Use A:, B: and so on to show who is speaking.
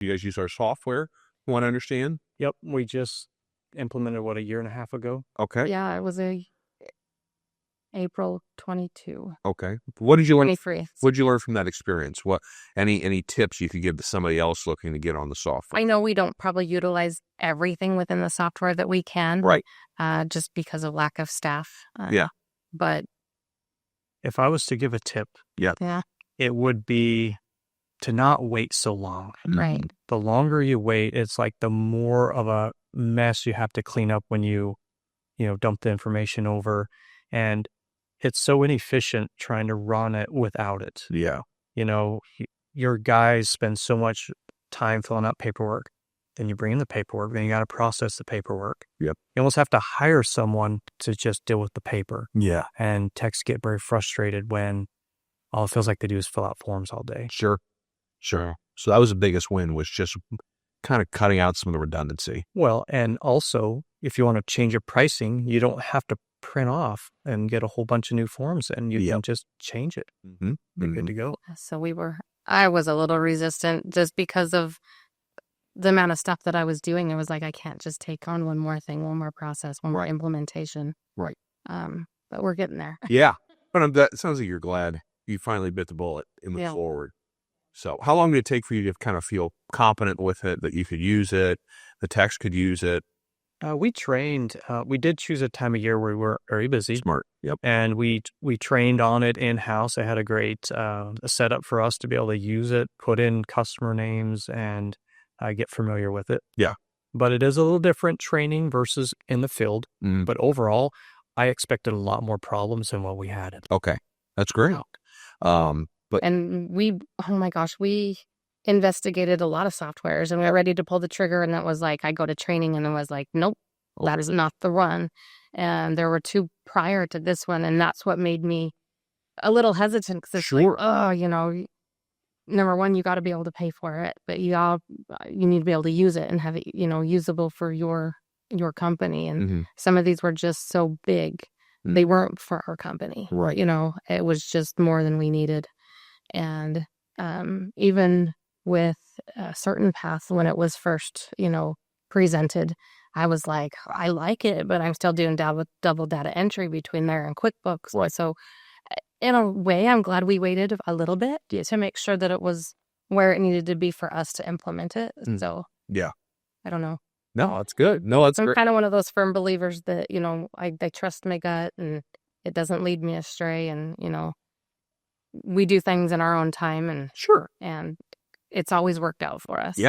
A: You guys use our software? Want to understand?
B: Yep. We just implemented, a year and a half ago?
A: Okay.
C: Yeah, it was April 22.
A: Okay. What did you learn?
C: 23.
A: What did you learn from that experience? What any tips you could give to somebody else looking to get on the software?
C: I know we don't probably utilize everything within the software that we can,
A: Right.
C: just because of lack of staff.
A: Yeah.
C: But
B: if I was to give a tip,
C: yeah,
B: it would be to not wait so long.
C: right.
B: The longer you wait, it's like the more of a mess you have to clean up when you dump the information over. And it's so inefficient trying to run it without it.
A: Yeah.
B: Your guys spend so much time filling out paperwork. Then you bring in the paperwork, then you got to process the paperwork.
A: Yep.
B: You almost have to hire someone to just deal with the paper.
A: Yeah.
B: And techs get very frustrated when all it feels like they do is fill out forms all day.
A: Sure. So that was the biggest win, was just kind of cutting out some of the redundancy.
B: Well, and also, if you want to change your pricing, you don't have to print off and get a whole bunch of new forms, and you can just change it.
A: Mm-hmm.
B: You're good to go.
C: So I was a little resistant just because of the amount of stuff that I was doing. It was like, I can't just take on one more thing, one more process, one more implementation.
A: Right.
C: But we're getting there.
A: Yeah. But that sounds like you're glad you finally bit the bullet and moved forward. So how long did it take for you to kind of feel competent with it, that you could use it, the techs could use it?
B: We trained. We did choose a time of year where we were very busy.
A: Smart. Yep.
B: And we trained on it in-house. They had a great setup for us to be able to use it, put in customer names, and get familiar with it.
A: Yeah.
B: But it is a little different training versus in the field.
A: Mm.
B: But overall, I expected a lot more problems than what we had.
A: Okay. That's great.
C: And we investigated a lot of softwares, and we were ready to pull the trigger, and it was like, I go to training and it was like, nope, that is not the one. And there were 2 prior to this one, and that's what made me a little hesitant, because it's like, number one, you got to be able to pay for it, but you need to be able to use it and have it, usable for your company. And some of these were just so big. They weren't for our company.
A: Right.
C: It was just more than we needed. And even with CertainPath, when it was first, presented, I was like, I like it, but I'm still doing double data entry between there and QuickBooks.
A: Right.
C: So in a way, I'm glad we waited a little bit to make sure that it was where it needed to be for us to implement it. So
A: yeah,
C: I don't know.
A: No, that's good. No, that's
C: I'm
A: great.
C: kind of one of those firm believers that, I trust my gut and it doesn't lead me astray. And, we do things in our own time, and
A: Sure.
C: And it's always worked out for us.
A: Yeah.